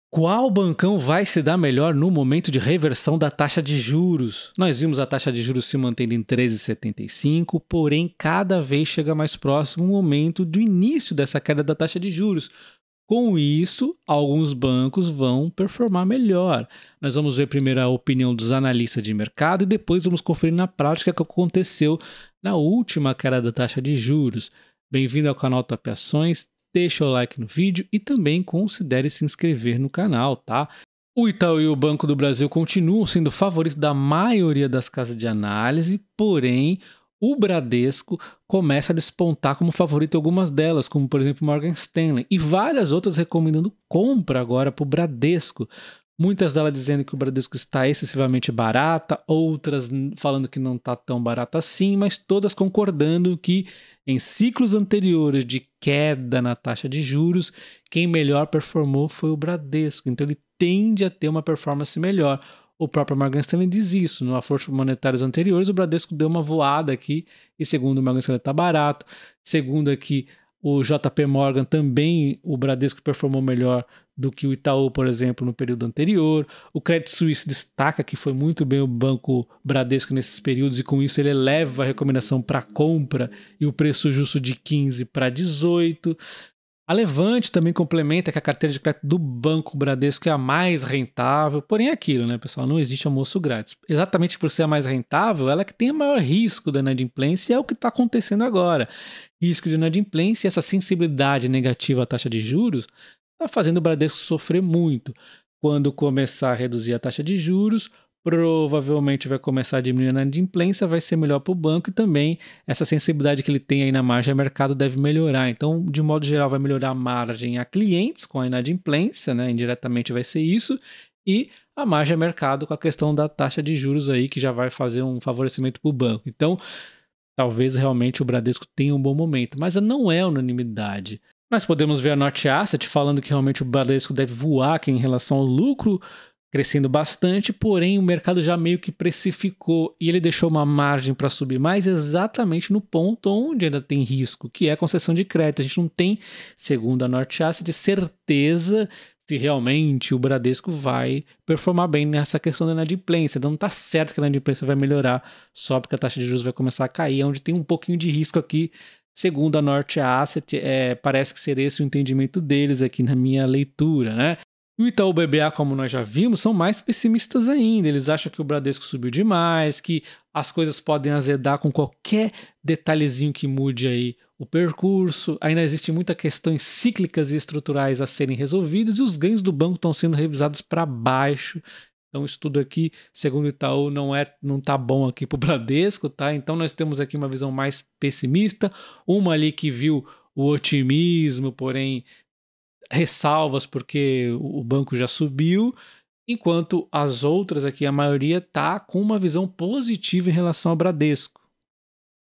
Qual bancão vai se dar melhor no momento de reversão da taxa de juros? Nós vimos a taxa de juros se mantendo em 13,75, porém cada vez chega mais próximo o momento do início dessa queda da taxa de juros. Com isso, alguns bancos vão performar melhor. Nós vamos ver primeiro a opinião dos analistas de mercado e depois vamos conferir na prática o que aconteceu na última queda da taxa de juros. Bem-vindo ao canal Top Ações. Deixa o like no vídeo e também considere se inscrever no canal, tá? O Itaú e o Banco do Brasil continuam sendo favoritos da maioria das casas de análise, porém o Bradesco começa a despontar como favorito em algumas delas, como por exemplo Morgan Stanley, e várias outras recomendando compra agora para o Bradesco. Muitas delas dizendo que o Bradesco está excessivamente barata, outras falando que não está tão barata assim, mas todas concordando que em ciclos anteriores de queda na taxa de juros, quem melhor performou foi o Bradesco. Então ele tende a ter uma performance melhor. O próprio Morgan Stanley diz isso. No afortos monetários anteriores, o Bradesco deu uma voada aqui e segundo o Morgan Stanley está barato. Segundo aqui o JP Morgan também, o Bradesco performou melhor do que o Itaú, por exemplo, no período anterior. O Credit Suisse destaca que foi muito bem o Banco Bradesco nesses períodos e com isso ele eleva a recomendação para compra e o preço justo de 15 para 18. A Levante também complementa que a carteira de crédito do Banco Bradesco é a mais rentável, porém é aquilo, né, pessoal? Não existe almoço grátis. Exatamente por ser a mais rentável, ela é que tem o maior risco da inadimplência e é o que está acontecendo agora. Risco de inadimplência e essa sensibilidade negativa à taxa de juros está fazendo o Bradesco sofrer muito. Quando começar a reduzir a taxa de juros, provavelmente vai começar a diminuir a inadimplência, vai ser melhor para o banco e também essa sensibilidade que ele tem aí na margem a mercado deve melhorar. Então, de modo geral, vai melhorar a margem a clientes com a inadimplência, né? Indiretamente vai ser isso, e a margem a mercado com a questão da taxa de juros aí, que já vai fazer um favorecimento para o banco. Então, talvez realmente o Bradesco tenha um bom momento, mas não é unanimidade. Nós podemos ver a Norte Asset falando que realmente o Bradesco deve voar aqui em relação ao lucro, crescendo bastante, porém o mercado já meio que precificou e ele deixou uma margem para subir mais exatamente no ponto onde ainda tem risco, que é a concessão de crédito. A gente não tem, segundo a Norte Asset, certeza se realmente o Bradesco vai performar bem nessa questão da inadimplência. Então não está certo que a inadimplência vai melhorar só porque a taxa de juros vai começar a cair, onde tem um pouquinho de risco aqui. Segundo a Norte Asset, parece que seria esse o entendimento deles aqui na minha leitura, né? E o Itaú BBA, como nós já vimos, são mais pessimistas ainda. Eles acham que o Bradesco subiu demais, que as coisas podem azedar com qualquer detalhezinho que mude aí o percurso. Ainda existe muitas questões cíclicas e estruturais a serem resolvidas e os ganhos do banco estão sendo revisados para baixo. Então, isso tudo aqui, segundo o Itaú, não tá bom aqui para o Bradesco, tá? Então, nós temos aqui uma visão mais pessimista, uma ali que viu o otimismo, porém ressalvas porque o banco já subiu, enquanto as outras aqui, a maioria tá com uma visão positiva em relação ao Bradesco.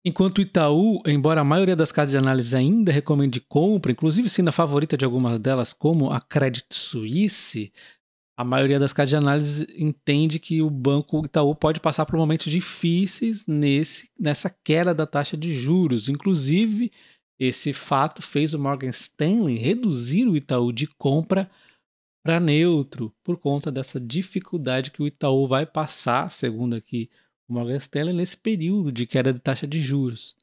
Enquanto o Itaú, embora a maioria das casas de análise ainda recomende compra, inclusive sendo a favorita de algumas delas, como a Credit Suisse, a maioria das casas de análise entende que o Banco Itaú pode passar por momentos difíceis nessa queda da taxa de juros. Inclusive, esse fato fez o Morgan Stanley reduzir o Itaú de compra para neutro, por conta dessa dificuldade que o Itaú vai passar, segundo aqui o Morgan Stanley, nesse período de queda de taxa de juros.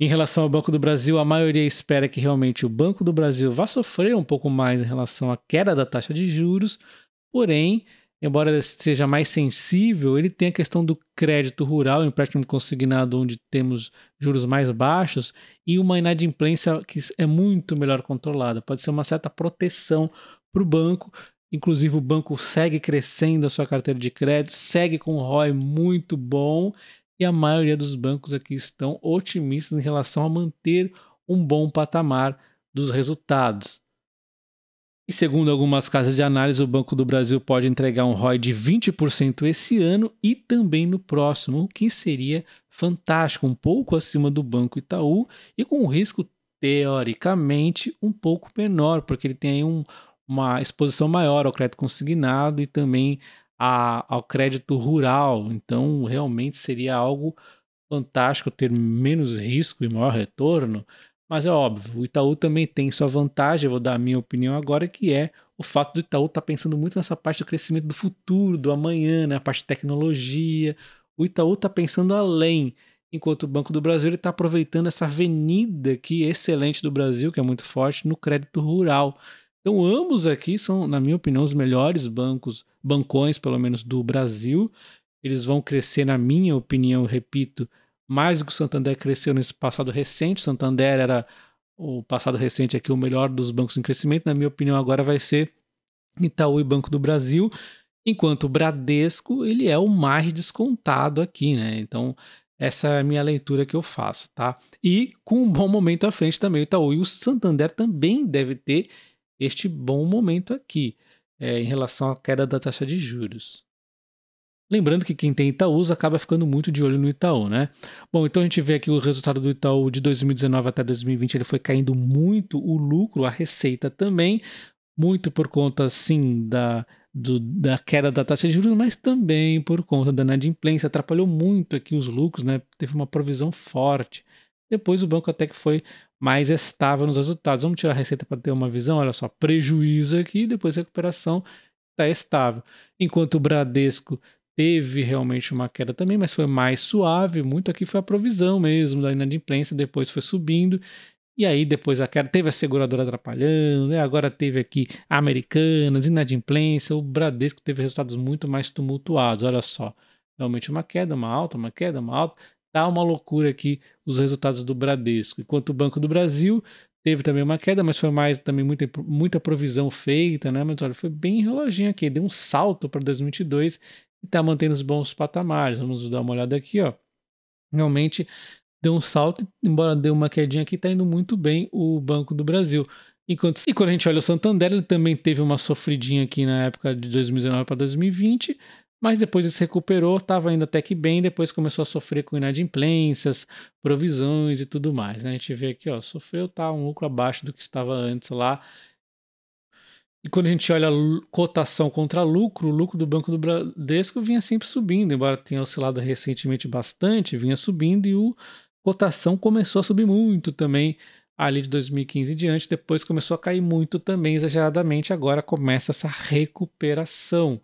Em relação ao Banco do Brasil, a maioria espera que realmente o Banco do Brasil vá sofrer um pouco mais em relação à queda da taxa de juros, porém, embora ele seja mais sensível, ele tem a questão do crédito rural, empréstimo consignado, onde temos juros mais baixos, e uma inadimplência que é muito melhor controlada. Pode ser uma certa proteção para o banco. Inclusive, o banco segue crescendo a sua carteira de crédito, segue com um ROI muito bom, e a maioria dos bancos aqui estão otimistas em relação a manter um bom patamar dos resultados. E segundo algumas casas de análise, o Banco do Brasil pode entregar um ROI de 20% esse ano e também no próximo, o que seria fantástico, um pouco acima do Banco Itaú e com um risco, teoricamente, um pouco menor, porque ele tem aí uma exposição maior ao crédito consignado e também ao crédito rural. Então, realmente seria algo fantástico ter menos risco e maior retorno. Mas é óbvio, o Itaú também tem sua vantagem, eu vou dar a minha opinião agora, que é o fato do Itaú estar pensando muito nessa parte do crescimento do futuro, do amanhã, né? A parte de tecnologia. O Itaú está pensando além, enquanto o Banco do Brasil está aproveitando essa avenida aqui excelente do Brasil, que é muito forte, no crédito rural. Então, ambos aqui são, na minha opinião, os melhores bancões, pelo menos, do Brasil. Eles vão crescer, na minha opinião, repito, mais do que o Santander cresceu nesse passado recente. O Santander era, o passado recente aqui, o melhor dos bancos em crescimento. Na minha opinião, agora vai ser Itaú e Banco do Brasil, enquanto o Bradesco, ele é o mais descontado aqui, né? Então, essa é a minha leitura que eu faço, tá? E com um bom momento à frente também o Itaú. E o Santander também deve ter este bom momento aqui, em relação à queda da taxa de juros. Lembrando que quem tem Itaús acaba ficando muito de olho no Itaú, né? Bom, então a gente vê aqui o resultado do Itaú de 2019 até 2020, ele foi caindo muito, o lucro, a receita também, muito por conta, sim, da queda da taxa de juros, mas também por conta da inadimplência. Atrapalhou muito aqui os lucros, né? Teve uma provisão forte. Depois o banco até que foi mais estável nos resultados. Vamos tirar a receita para ter uma visão. Olha só, prejuízo aqui, depois recuperação, está estável. Enquanto o Bradesco teve realmente uma queda também, mas foi mais suave. Muito aqui foi a provisão mesmo da inadimplência, depois foi subindo. E aí depois a queda, teve a seguradora atrapalhando, né? Agora teve aqui Americanas, inadimplência, o Bradesco teve resultados muito mais tumultuados, olha só. Realmente uma queda, uma alta, uma queda, uma alta. Tá uma loucura aqui os resultados do Bradesco. Enquanto o Banco do Brasil teve também uma queda, mas foi mais também muita provisão feita, né? Mas olha, foi bem reloginho aqui, deu um salto para 2022 e tá mantendo os bons patamares. Vamos dar uma olhada aqui, ó. Realmente deu um salto, embora deu uma quedinha aqui, está indo muito bem o Banco do Brasil. E quando a gente olha o Santander, ele também teve uma sofridinha aqui na época de 2019 para 2020, mas depois ele se recuperou, estava indo até que bem, depois começou a sofrer com inadimplências, provisões e tudo mais, né? A gente vê aqui, ó, sofreu, tá um lucro abaixo do que estava antes lá. E quando a gente olha cotação contra lucro, o lucro do Banco do Bradesco vinha sempre subindo, embora tenha oscilado recentemente bastante, vinha subindo e o cotação começou a subir muito também ali de 2015 em diante, depois começou a cair muito também exageradamente, agora começa essa recuperação.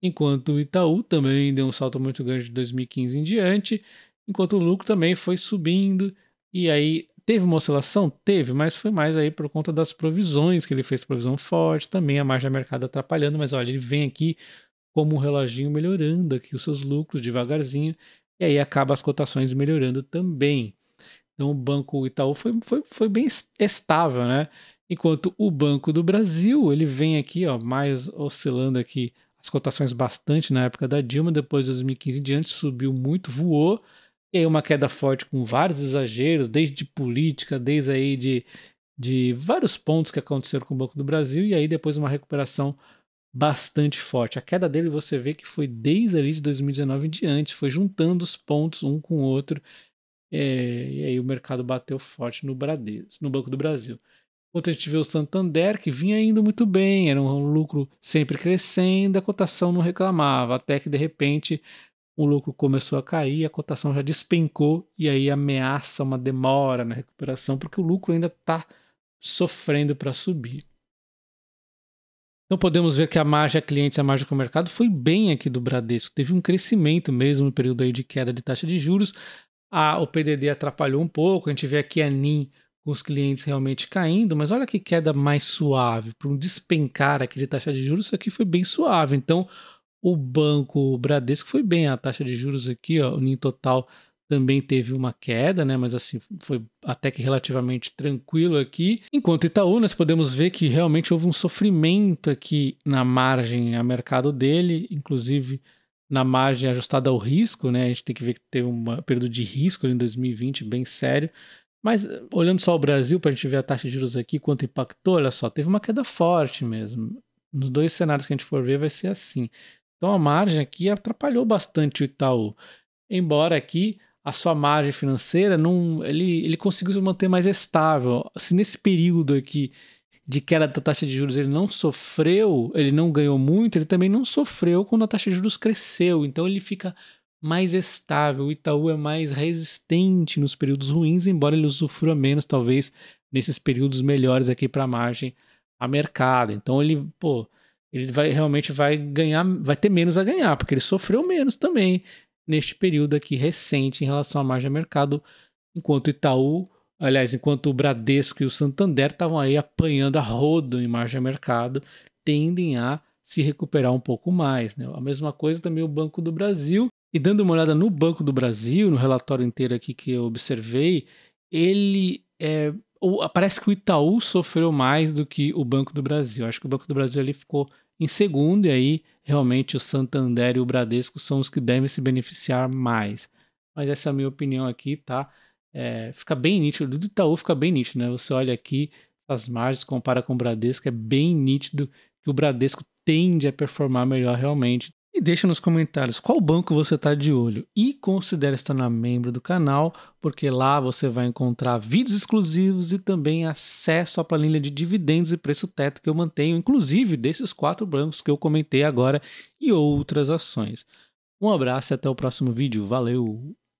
Enquanto o Itaú também deu um salto muito grande de 2015 em diante, enquanto o lucro também foi subindo, e aí teve uma oscilação? Teve, mas foi mais aí por conta das provisões, que ele fez provisão forte, também a margem de mercado atrapalhando, mas olha, ele vem aqui como um reloginho melhorando aqui os seus lucros devagarzinho, e aí acaba as cotações melhorando também. Então o Banco Itaú foi bem estável, né? Enquanto o Banco do Brasil, ele vem aqui, ó, mais oscilando aqui as cotações bastante na época da Dilma, depois de 2015 em diante, subiu muito, voou, e aí uma queda forte com vários exageros, desde política, desde aí de vários pontos que aconteceram com o Banco do Brasil, e aí depois uma recuperação bastante forte. A queda dele você vê que foi desde ali de 2019 em diante, foi juntando os pontos um com o outro, e aí o mercado bateu forte no Bradesco, no Banco do Brasil. Enquanto a gente vê o Santander, que vinha indo muito bem, era um lucro sempre crescendo, a cotação não reclamava, até que de repente o lucro começou a cair, a cotação já despencou e aí ameaça uma demora na recuperação, porque o lucro ainda está sofrendo para subir. Então podemos ver que a margem a clientes e a margem com o mercado foi bem aqui do Bradesco, teve um crescimento mesmo no período aí de queda de taxa de juros. O PDD atrapalhou um pouco, a gente vê aqui a NIM com os clientes realmente caindo, mas olha que queda mais suave, para um despencar aqui de taxa de juros, isso aqui foi bem suave. Então o Banco Bradesco foi bem, a taxa de juros aqui, ó, o NIM total também teve uma queda, né? Mas assim, foi até que relativamente tranquilo aqui. Enquanto Itaú, nós podemos ver que realmente houve um sofrimento aqui na margem a mercado dele, inclusive na margem ajustada ao risco, né? A gente tem que ver que teve um período de risco ali em 2020 bem sério. Mas olhando só o Brasil, para a gente ver a taxa de juros aqui, quanto impactou, olha só, teve uma queda forte mesmo. Nos dois cenários que a gente for ver, vai ser assim. Então a margem aqui atrapalhou bastante o Itaú. Embora aqui a sua margem financeira, ele conseguiu se manter mais estável. Se nesse período aqui de queda da taxa de juros ele não sofreu, ele não ganhou muito, ele também não sofreu quando a taxa de juros cresceu. Então ele fica mais estável. O Itaú é mais resistente nos períodos ruins, embora ele usufrua menos, talvez, nesses períodos melhores aqui para a margem a mercado. Então ele, pô, ele realmente vai ganhar, vai ter menos a ganhar, porque ele sofreu menos também neste período aqui recente em relação à margem a mercado, enquanto enquanto o Bradesco e o Santander estavam aí apanhando a rodo em margem a mercado, tendem a se recuperar um pouco mais, né? A mesma coisa também o Banco do Brasil. E dando uma olhada no Banco do Brasil, no relatório inteiro aqui que eu observei, parece que o Itaú sofreu mais do que o Banco do Brasil. Acho que o Banco do Brasil ali ficou em segundo, e aí realmente o Santander e o Bradesco são os que devem se beneficiar mais. Mas essa é a minha opinião aqui, tá? Fica bem nítido, do Itaú fica bem nítido, né? Você olha aqui as margens, compara com o Bradesco, é bem nítido que o Bradesco tende a performar melhor realmente. E deixa nos comentários qual banco você está de olho e considere se tornar membro do canal, porque lá você vai encontrar vídeos exclusivos e também acesso à planilha de dividendos e preço teto que eu mantenho, inclusive desses 4 bancos que eu comentei agora e outras ações. Um abraço e até o próximo vídeo. Valeu!